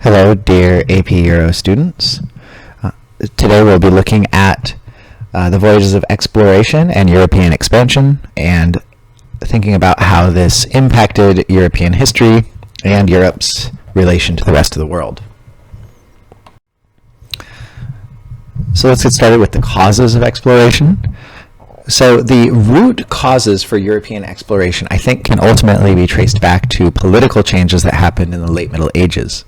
Hello, dear AP Euro students. Today we'll be looking at the Voyages of Exploration and European expansion and thinking about how this impacted European history and Europe's relation to the rest of the world. So let's get started with the causes of exploration. So the root causes for European exploration, I think, can ultimately be traced back to political changes that happened in the late Middle Ages.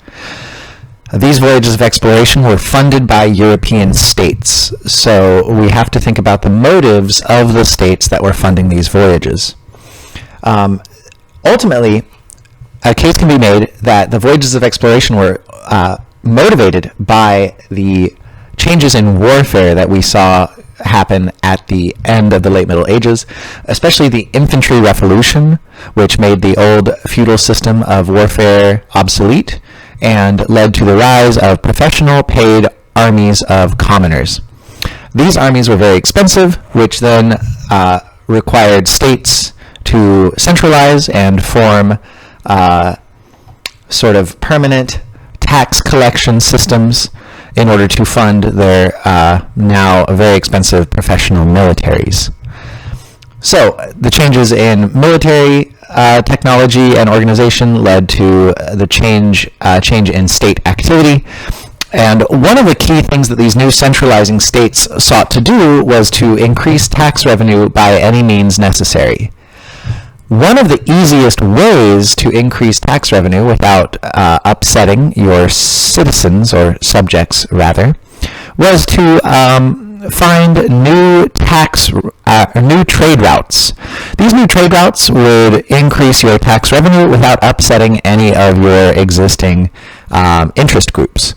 These voyages of exploration were funded by European states, so we have to think about the motives of the states that were funding these voyages. Ultimately, a case can be made that the voyages of exploration were motivated by the changes in warfare that we saw happen at the end of the late Middle Ages, especially the infantry revolution, which made the old feudal system of warfare obsolete and led to the rise of professional paid armies of commoners. These armies were very expensive, which then required states to centralize and form sort of permanent tax collection systems in order to fund their now very expensive professional militaries. So the changes in military technology and organization led to the change in state activity. And one of the key things that these new centralizing states sought to do was to increase tax revenue by any means necessary. One of the easiest ways to increase tax revenue without upsetting your citizens, or subjects rather, was to find new new trade routes. These new trade routes would increase your tax revenue without upsetting any of your existing interest groups.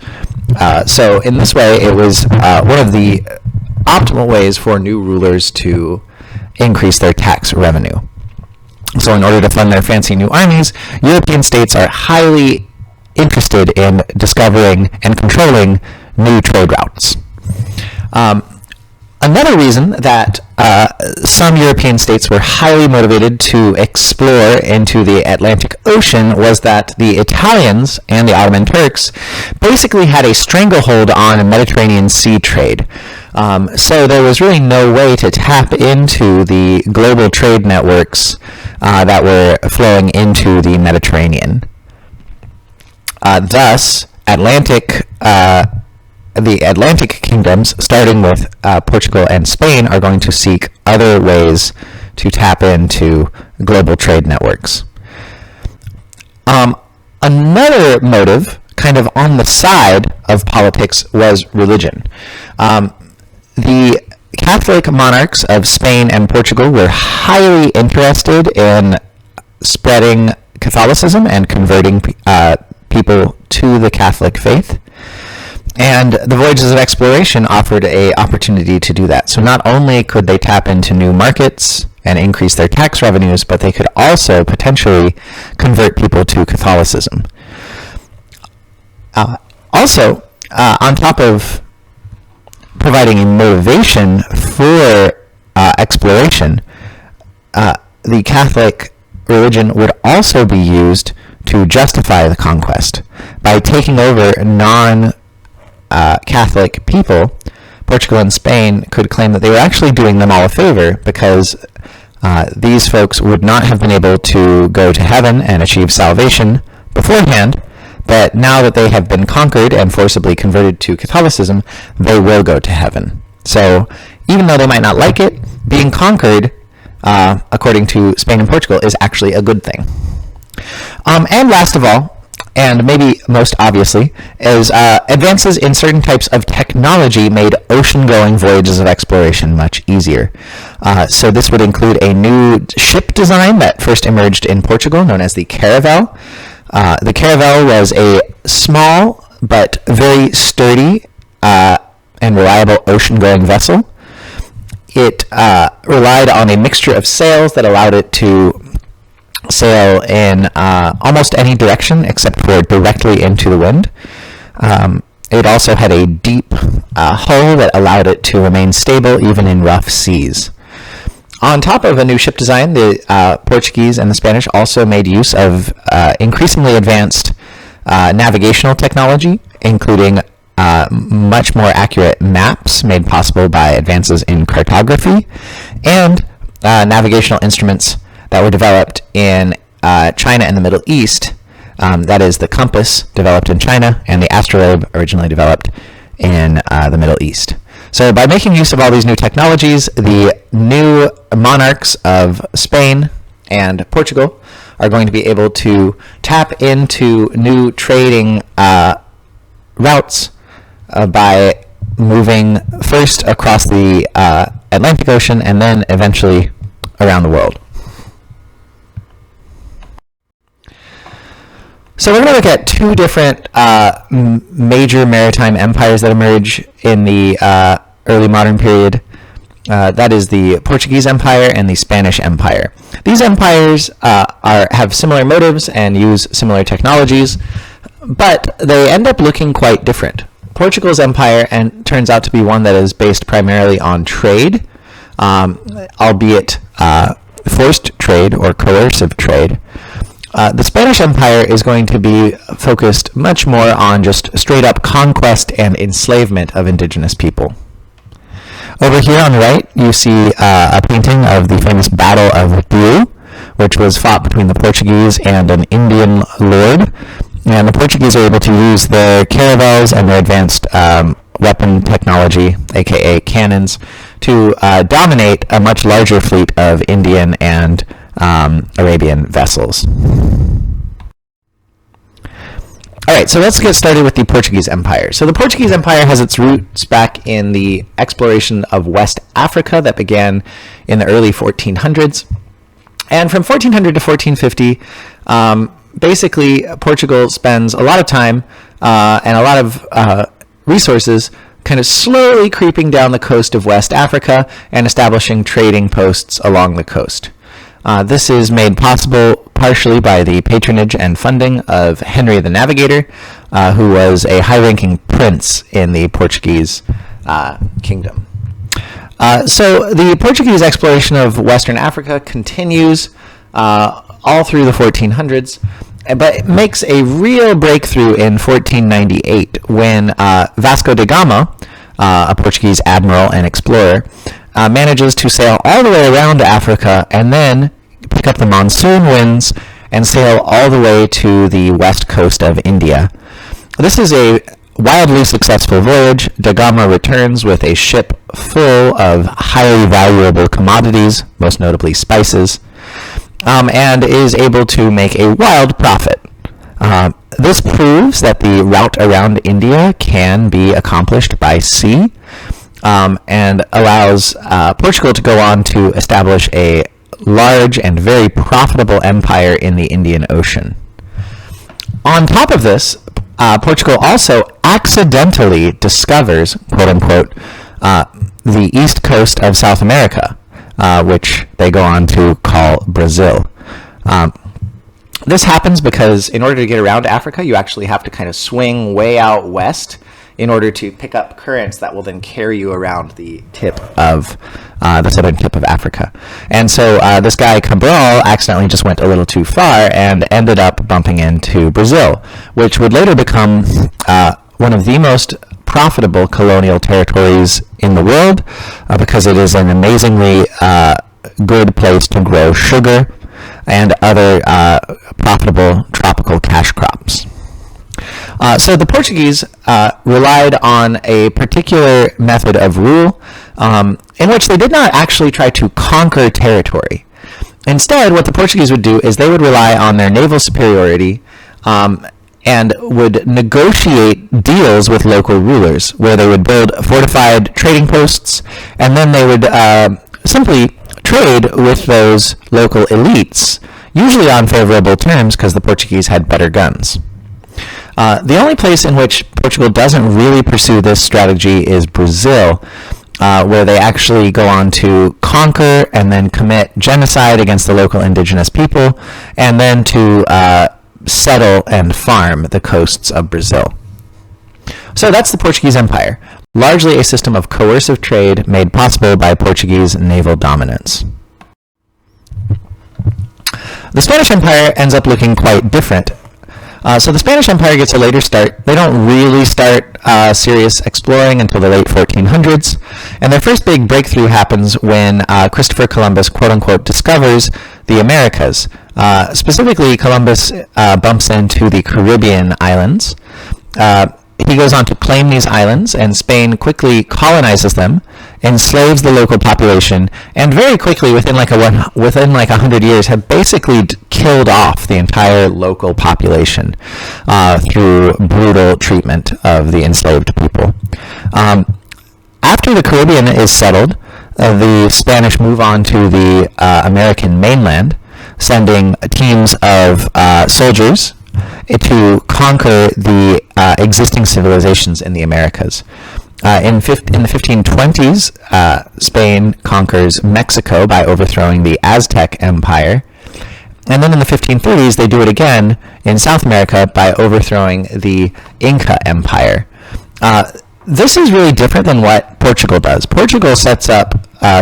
So in this way, it was one of the optimal ways for new rulers to increase their tax revenue. So in order to fund their fancy new armies, European states are highly interested in discovering and controlling new trade routes. Another reason that some European states were highly motivated to explore into the Atlantic Ocean was that the Italians and the Ottoman Turks basically had a stranglehold on Mediterranean sea trade. So there was really no way to tap into the global trade networks that were flowing into the Mediterranean. Thus, the Atlantic kingdoms, starting with Portugal and Spain, are going to seek other ways to tap into global trade networks. Another motive, kind of on the side of politics, was religion. The Catholic monarchs of Spain and Portugal were highly interested in spreading Catholicism and converting people to the Catholic faith. And the Voyages of Exploration offered an opportunity to do that. So not only could they tap into new markets and increase their tax revenues, but they could also potentially convert people to Catholicism. Also, on top of providing a motivation for exploration, the Catholic religion would also be used to justify the conquest. By taking over Catholic people, Portugal and Spain could claim that they were actually doing them all a favor, because these folks would not have been able to go to heaven and achieve salvation beforehand, but now that they have been conquered and forcibly converted to Catholicism, they will go to heaven. So even though they might not like it, being conquered, according to Spain and Portugal, is actually a good thing. And last of all, and maybe most obviously, is advances in certain types of technology made ocean-going voyages of exploration much easier. So this would include a new ship design that first emerged in Portugal, known as the caravel. The caravel was a small but very sturdy and reliable ocean-going vessel. It relied on a mixture of sails that allowed it to sail in almost any direction except for directly into the wind. It also had a deep hull that allowed it to remain stable even in rough seas. On top of a new ship design, the Portuguese and the Spanish also made use of increasingly advanced navigational technology, including much more accurate maps made possible by advances in cartography, and navigational instruments that were developed in China and the Middle East. That is, the compass developed in China and the astrolabe originally developed in the Middle East. So by making use of all these new technologies, the new monarchs of Spain and Portugal are going to be able to tap into new trading routes by moving first across the Atlantic Ocean and then eventually around the world. So we're going to look at two different major maritime empires that emerge in the early modern period. That is the Portuguese Empire and the Spanish Empire. These empires have similar motives and use similar technologies, but they end up looking quite different. Portugal's empire turns out to be one that is based primarily on trade, albeit forced trade or coercive trade. The Spanish Empire is going to be focused much more on just straight-up conquest and enslavement of indigenous people. Over here on the right, you see a painting of the famous Battle of Breu, which was fought between the Portuguese and an Indian lord. And the Portuguese are able to use their caravels and their advanced weapon technology, aka cannons, to dominate a much larger fleet of Indian and Arabian vessels. Alright, so let's get started with the Portuguese Empire. So the Portuguese Empire has its roots back in the exploration of West Africa that began in the early 1400s. And from 1400 to 1450, basically Portugal spends a lot of time and a lot of resources kind of slowly creeping down the coast of West Africa and establishing trading posts along the coast. This is made possible partially by the patronage and funding of Henry the Navigator, who was a high-ranking prince in the Portuguese kingdom. So the Portuguese exploration of Western Africa continues all through the 1400s, but it makes a real breakthrough in 1498 when Vasco da Gama, a Portuguese admiral and explorer, manages to sail all the way around Africa and then pick up the monsoon winds and sail all the way to the west coast of India. This is a wildly successful voyage. Da Gama returns with a ship full of highly valuable commodities, most notably spices, and is able to make a wild profit. This proves that the route around India can be accomplished by sea, and allows Portugal to go on to establish a large and very profitable empire in the Indian Ocean. On top of this, Portugal also accidentally discovers, quote-unquote, the east coast of South America, which they go on to call Brazil. This happens because in order to get around Africa, you actually have to kind of swing way out west in order to pick up currents that will then carry you around the tip of the southern tip of Africa. And so this guy Cabral accidentally just went a little too far and ended up bumping into Brazil, which would later become one of the most profitable colonial territories in the world because it is an amazingly good place to grow sugar and other profitable tropical cash crops. So the Portuguese relied on a particular method of rule in which they did not actually try to conquer territory. Instead, what the Portuguese would do is they would rely on their naval superiority and would negotiate deals with local rulers, where they would build fortified trading posts, and then they would simply trade with those local elites, usually on favorable terms because the Portuguese had better guns. The only place in which Portugal doesn't really pursue this strategy is Brazil, where they actually go on to conquer and then commit genocide against the local indigenous people, and then to settle and farm the coasts of Brazil. So that's the Portuguese Empire, largely a system of coercive trade made possible by Portuguese naval dominance. The Spanish Empire ends up looking quite different. So the Spanish Empire gets a later start. They don't really start serious exploring until the late 1400s. And their first big breakthrough happens when Christopher Columbus, quote-unquote, discovers the Americas. Specifically, Columbus bumps into the Caribbean islands. He goes on to claim these islands, and Spain quickly colonizes them, enslaves the local population, and very quickly, within like 100 years, have basically killed off the entire local population through brutal treatment of the enslaved people. After the Caribbean is settled, the Spanish move on to the American mainland, sending teams of soldiers to conquer the existing civilizations in the Americas. In the 1520s, Spain conquers Mexico by overthrowing the Aztec Empire. And then in the 1530s, they do it again in South America by overthrowing the Inca Empire. This is really different than what Portugal does. Portugal sets up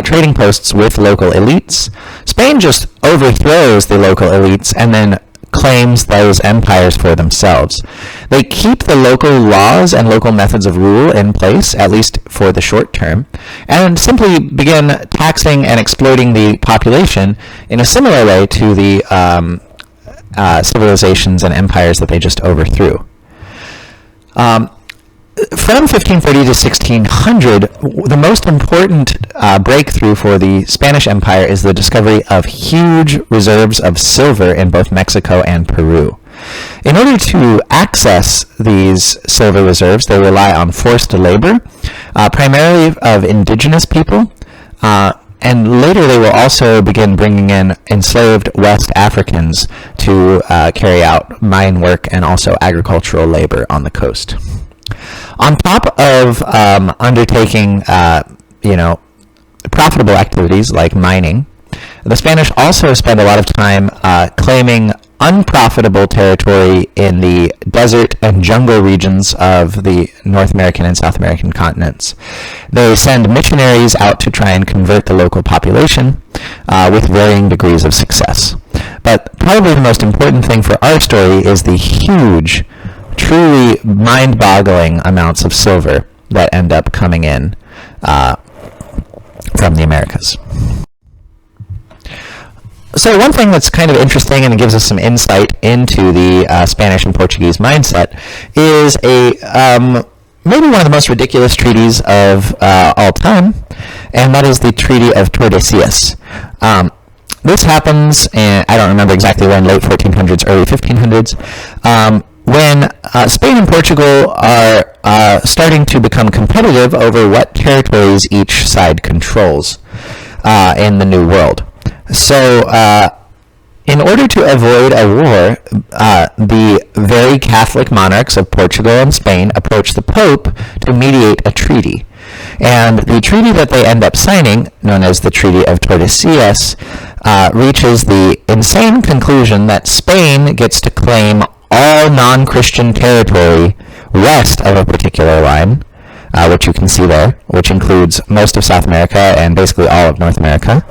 trading posts with local elites. Spain just overthrows the local elites and then claims those empires for themselves. They keep the local laws and local methods of rule in place, at least for the short term, and simply begin taxing and exploiting the population in a similar way to the civilizations and empires that they just overthrew. From 1530 to 1600, the most important breakthrough for the Spanish Empire is the discovery of huge reserves of silver in both Mexico and Peru. In order to access these silver reserves, they rely on forced labor, primarily of indigenous people, and later they will also begin bringing in enslaved West Africans to carry out mine work and also agricultural labor on the coast. On top of undertaking, profitable activities like mining, the Spanish also spend a lot of time claiming unprofitable territory in the desert and jungle regions of the North American and South American continents. They send missionaries out to try and convert the local population with varying degrees of success. But probably the most important thing for our story is the huge, truly mind-boggling amounts of silver that end up coming in from the Americas. So one thing that's kind of interesting and gives us some insight into the Spanish and Portuguese mindset is maybe one of the most ridiculous treaties of all time, and that is the Treaty of Tordesillas. This happens in, I don't remember exactly when, late 1400s, early 1500s, when Spain and Portugal are starting to become competitive over what territories each side controls in the New World. So, in order to avoid a war, the very Catholic monarchs of Portugal and Spain approach the Pope to mediate a treaty. And the treaty that they end up signing, known as the Treaty of Tordesillas, reaches the insane conclusion that Spain gets to claim all non-Christian territory west of a particular line, which you can see there, which includes most of South America and basically all of North America.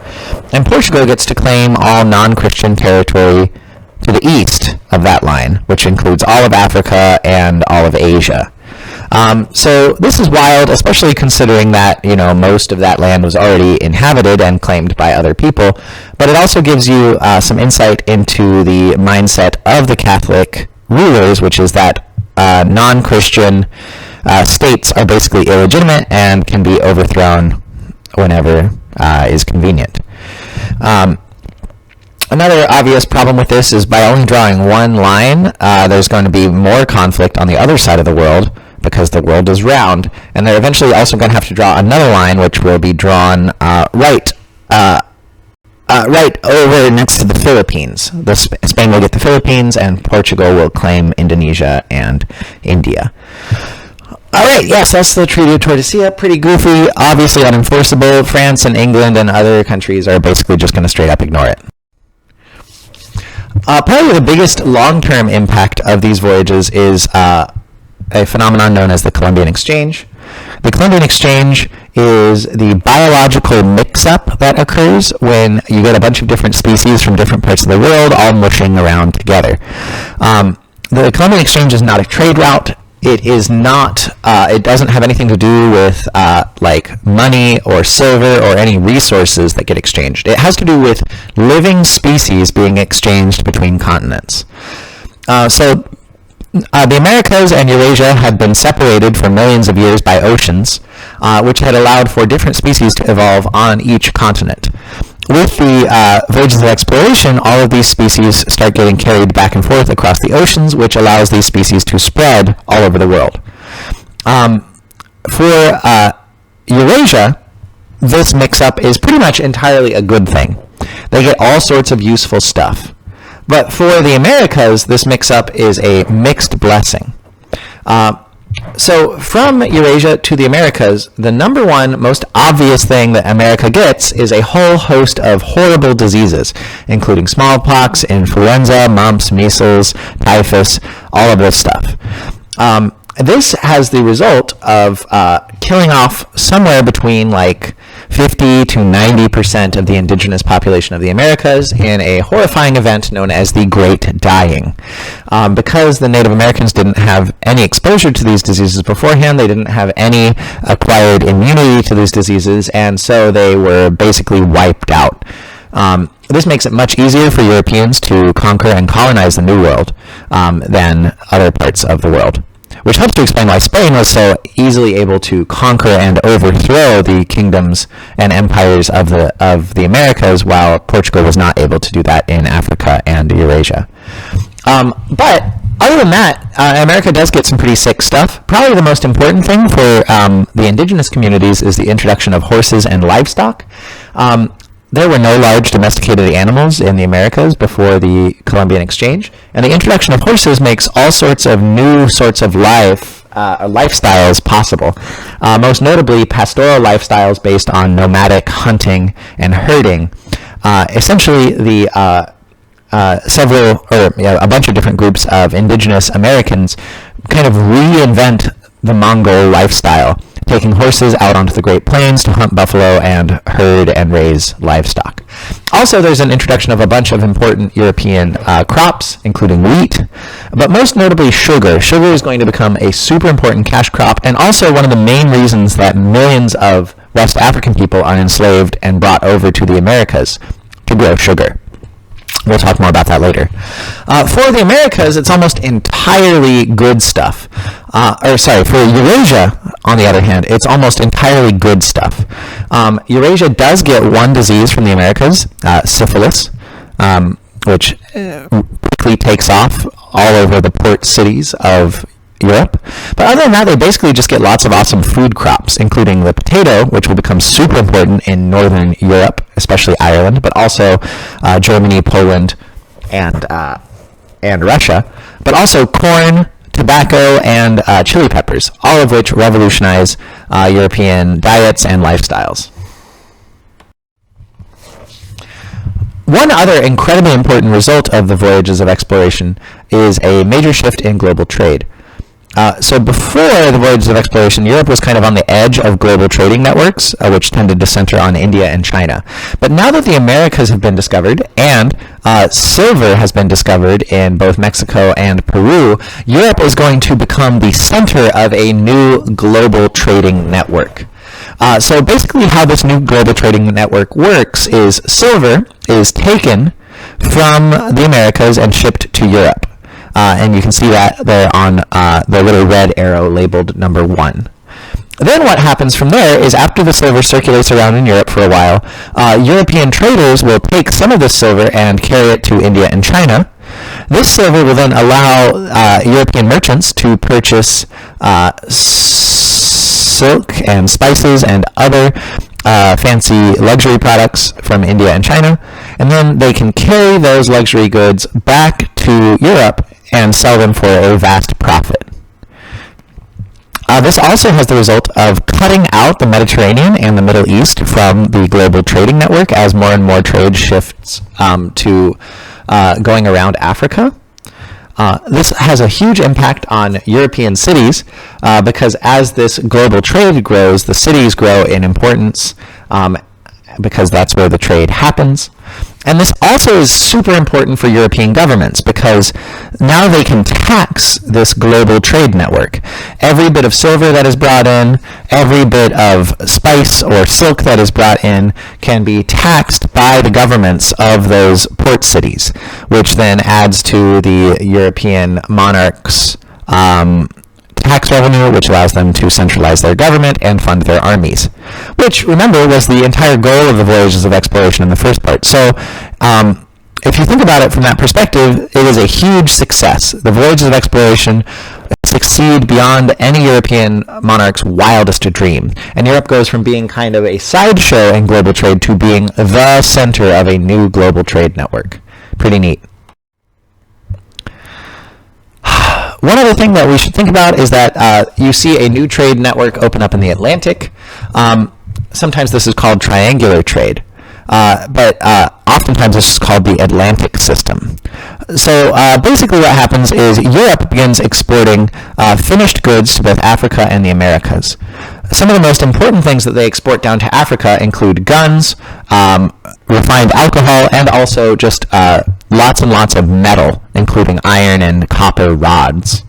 And Portugal gets to claim all non-Christian territory to the east of that line, which includes all of Africa and all of Asia. So this is wild, especially considering that, most of that land was already inhabited and claimed by other people. But it also gives you some insight into the mindset of the Catholic rulers, which is that non-Christian states are basically illegitimate and can be overthrown whenever is convenient. Another obvious problem with this is by only drawing one line, there's going to be more conflict on the other side of the world because the world is round, and they're eventually also going to have to draw another line which will be drawn right over next to the Philippines. Spain will get the Philippines, and Portugal will claim Indonesia and India. All right, yes, that's the Treaty of Tordesillas. Pretty goofy, obviously unenforceable. France and England and other countries are basically just going to straight up ignore it. Probably the biggest long-term impact of these voyages is a phenomenon known as the Columbian Exchange. The Columbian Exchange is the biological mix-up that occurs when you get a bunch of different species from different parts of the world all mushing around together. The Columbian Exchange is not a trade route. It is not. It doesn't have anything to do with like money or silver or any resources that get exchanged. It has to do with living species being exchanged between continents. So the Americas and Eurasia had been separated for millions of years by oceans, which had allowed for different species to evolve on each continent. With the Voyages of Exploration, all of these species start getting carried back and forth across the oceans, which allows these species to spread all over the world. For Eurasia, this mix-up is pretty much entirely a good thing. They get all sorts of useful stuff. But for the Americas, this mix-up is a mixed blessing. So from Eurasia to the Americas, the number one most obvious thing that America gets is a whole host of horrible diseases, including smallpox, influenza, mumps, measles, typhus, all of this stuff. This has the result of killing off somewhere between like 50 to 90% of the indigenous population of the Americas in a horrifying event known as the Great Dying. Because the Native Americans didn't have any exposure to these diseases beforehand, they didn't have any acquired immunity to these diseases, and so they were basically wiped out. This makes it much easier for Europeans to conquer and colonize the New World than other parts of the world, which helps to explain why Spain was so easily able to conquer and overthrow the kingdoms and empires of the Americas, while Portugal was not able to do that in Africa and Eurasia. But other than that, America does get some pretty sick stuff. Probably the most important thing for the indigenous communities is the introduction of horses and livestock. There were no large domesticated animals in the Americas before the Columbian Exchange, and the introduction of horses makes all sorts of new sorts of lifestyles possible. Most notably, pastoral lifestyles based on nomadic hunting and herding. Essentially, a bunch of different groups of indigenous Americans kind of reinvent the Mongol lifestyle, taking horses out onto the Great Plains to hunt buffalo and herd and raise livestock. Also, there's an introduction of a bunch of important European crops, including wheat, but most notably sugar. Sugar is going to become a super important cash crop, and also one of the main reasons that millions of West African people are enslaved and brought over to the Americas to grow sugar. We'll talk more about that later. For the Americas, it's almost entirely good stuff. For Eurasia, on the other hand, it's almost entirely good stuff. Eurasia does get one disease from the Americas, syphilis, which quickly takes off all over the port cities of Europe. But other than that, they basically just get lots of awesome food crops, including the potato, which will become super important in northern Europe, especially Ireland, but also Germany, Poland, and Russia. But also corn, tobacco, and chili peppers, all of which revolutionize European diets and lifestyles. One other incredibly important result of the Voyages of Exploration is a major shift in global trade. So before the Voyages of Exploration, Europe was kind of on the edge of global trading networks, which tended to center on India and China. But now that the Americas have been discovered and silver has been discovered in both Mexico and Peru, Europe is going to become the center of a new global trading network. So basically how this new global trading network works is silver is taken from the Americas and shipped to Europe. And you can see that there on the little red arrow labeled number 1. Then what happens from there is after the silver circulates around in Europe for a while, European traders will take some of this silver and carry it to India and China. This silver will then allow European merchants to purchase silk and spices and other fancy luxury products from India and China, and then they can carry those luxury goods back to Europe and sell them for a vast profit. This also has the result of cutting out the Mediterranean and the Middle East from the global trading network as more and more trade shifts to going around Africa. This has a huge impact on European cities because as this global trade grows, the cities grow in importance because that's where the trade happens. And this also is super important for European governments because now they can tax this global trade network. Every bit of silver that is brought in, every bit of spice or silk that is brought in can be taxed by the governments of those port cities, which then adds to the European monarchs' tax revenue, which allows them to centralize their government and fund their armies, which, remember, was the entire goal of the Voyages of Exploration in the first part. So if you think about it from that perspective, it is a huge success. The Voyages of Exploration succeed beyond any European monarch's wildest dream, and Europe goes from being kind of a sideshow in global trade to being the center of a new global trade network. Pretty neat. One other thing that we should think about is that you see a new trade network open up in the Atlantic. Sometimes this is called triangular trade, but oftentimes this is called the Atlantic system. So basically what happens is Europe begins exporting finished goods to both Africa and the Americas. Some of the most important things that they export down to Africa include guns, refined alcohol, and also just lots and lots of metal, including iron and copper rods.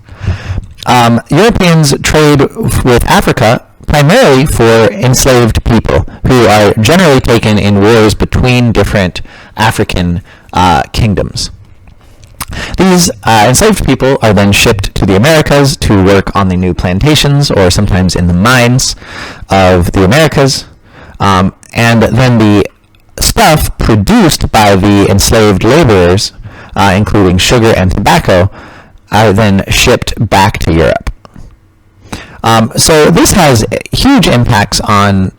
Europeans trade with Africa primarily for enslaved people who are generally taken in wars between different African kingdoms. These enslaved people are then shipped to the Americas to work on the new plantations or sometimes in the mines of the Americas, and then the stuff produced by the enslaved laborers, including sugar and tobacco, are then shipped back to Europe. So this has huge impacts on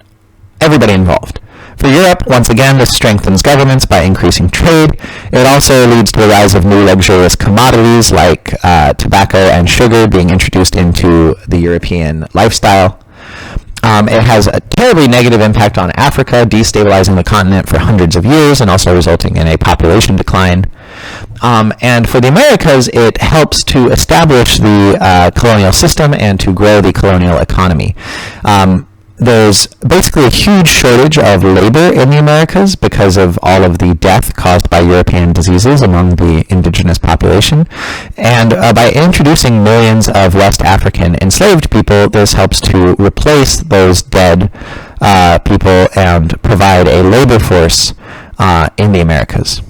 everybody involved. For Europe, once again, this strengthens governments by increasing trade. It also leads to the rise of new luxurious commodities like tobacco and sugar being introduced into the European lifestyle. It has a terribly negative impact on Africa, destabilizing the continent for hundreds of years and also resulting in a population decline. And for the Americas, it helps to establish the colonial system and to grow the colonial economy. There's basically a huge shortage of labor in the Americas because of all of the death caused by European diseases among the indigenous population. And by introducing millions of West African enslaved people, this helps to replace those dead people and provide a labor force in the Americas.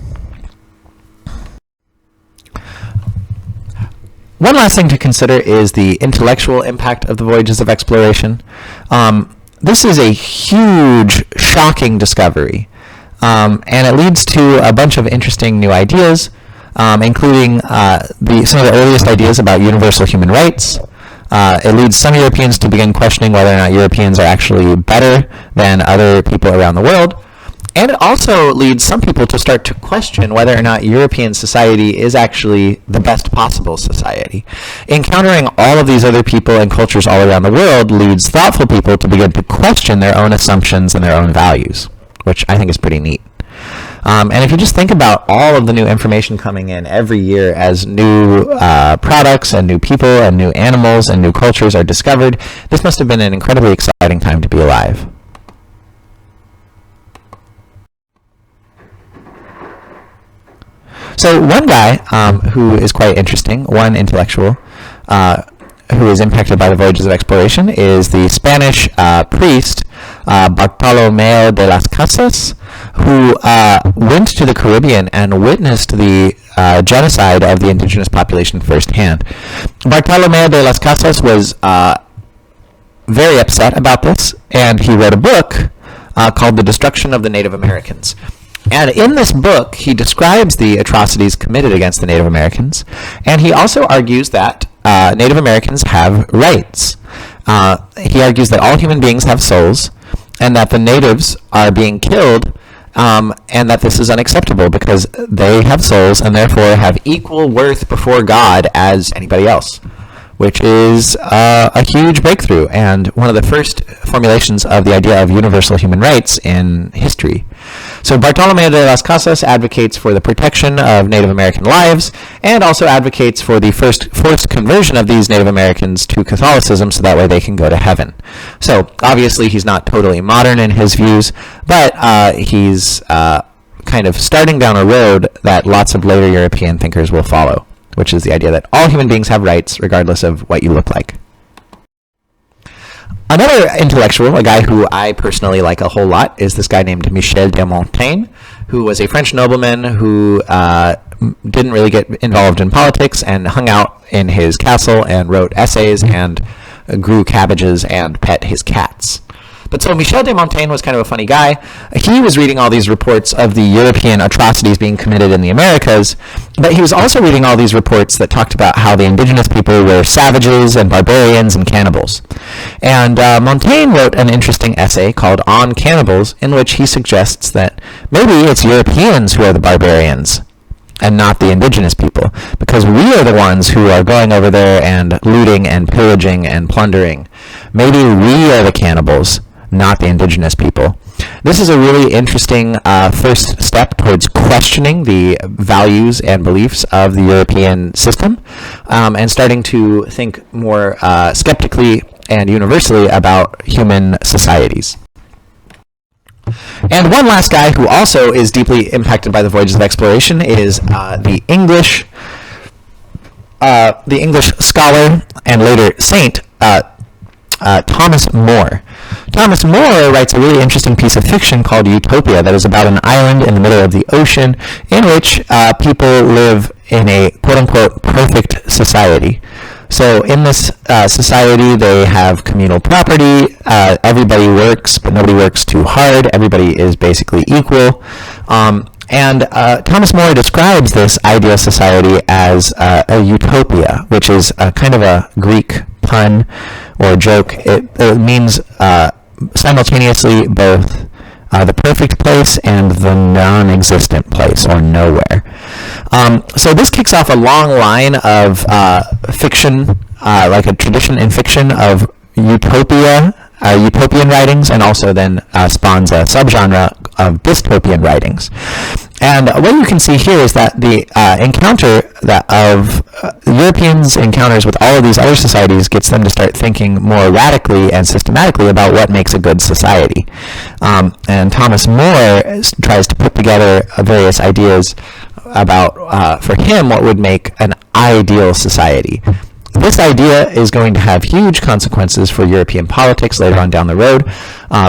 One last thing to consider is the intellectual impact of the Voyages of Exploration. This is a huge, shocking discovery, and it leads to a bunch of interesting new ideas, including some of the earliest ideas about universal human rights. It leads some Europeans to begin questioning whether or not Europeans are actually better than other people around the world. And it also leads some people to start to question whether or not European society is actually the best possible society. Encountering all of these other people and cultures all around the world leads thoughtful people to begin to question their own assumptions and their own values, which I think is pretty neat. And if you just think about all of the new information coming in every year as new products and new people and new animals and new cultures are discovered, this must have been an incredibly exciting time to be alive. So one guy who is quite interesting, one intellectual who is impacted by the Voyages of Exploration, is the Spanish priest Bartolomeo de las Casas, who went to the Caribbean and witnessed the genocide of the indigenous population firsthand. Bartolomeo de las Casas was very upset about this, and he wrote a book called The Destruction of the Native Americans. And in this book, he describes the atrocities committed against the Native Americans, and he also argues that Native Americans have rights. He argues that all human beings have souls, and that the natives are being killed, and that this is unacceptable because they have souls and therefore have equal worth before God as anybody else, which is a huge breakthrough and one of the first formulations of the idea of universal human rights in history. So Bartolomé de las Casas advocates for the protection of Native American lives and also advocates for the first forced conversion of these Native Americans to Catholicism so that way they can go to heaven. So obviously he's not totally modern in his views, but he's kind of starting down a road that lots of later European thinkers will follow, which is the idea that all human beings have rights regardless of what you look like. Another intellectual, a guy who I personally like a whole lot, is this guy named Michel de Montaigne, who was a French nobleman who didn't really get involved in politics and hung out in his castle and wrote essays and grew cabbages and pet his cats. But so Michel de Montaigne was kind of a funny guy. He was reading all these reports of the European atrocities being committed in the Americas, but he was also reading all these reports that talked about how the indigenous people were savages and barbarians and cannibals. And Montaigne wrote an interesting essay called On Cannibals, in which he suggests that maybe it's Europeans who are the barbarians and not the indigenous people, because we are the ones who are going over there and looting and pillaging and plundering. Maybe we are the cannibals, not the indigenous people. This is a really interesting first step towards questioning the values and beliefs of the European system, and starting to think more skeptically and universally about human societies. And one last guy who also is deeply impacted by the Voyages of Exploration is the English scholar and later saint Thomas More. Thomas More writes a really interesting piece of fiction called Utopia that is about an island in the middle of the ocean in which people live in a quote-unquote perfect society. So in this society, they have communal property, everybody works, but nobody works too hard, everybody is basically equal. And Thomas More describes this ideal society as a utopia, which is kind of a Greek pun or joke. It means simultaneously both the perfect place and the non-existent place, or nowhere. So this kicks off a long line of fiction, like a tradition in fiction of utopian writings, and also then spawns a subgenre of dystopian writings. And what you can see here is that the encounter of Europeans' encounters with all of these other societies gets them to start thinking more radically and systematically about what makes a good society. And Thomas More tries to put together various ideas about, for him, what would make an ideal society. This idea is going to have huge consequences for European politics later on down the road,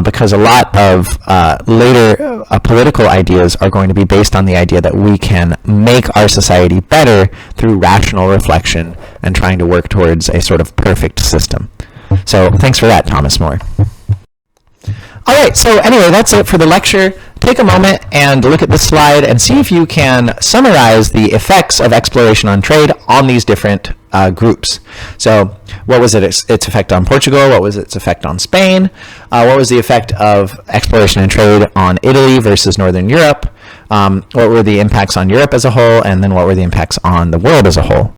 because a lot of later political ideas are going to be based on the idea that we can make our society better through rational reflection and trying to work towards a sort of perfect system. So thanks for that, Thomas More. All right, so anyway, that's it for the lecture. Take a moment and look at this slide and see if you can summarize the effects of exploration on trade on these different groups. So what was its effect on Portugal? What was its effect on Spain? What was the effect of exploration and trade on Italy versus Northern Europe? What were the impacts on Europe as a whole? And then what were the impacts on the world as a whole?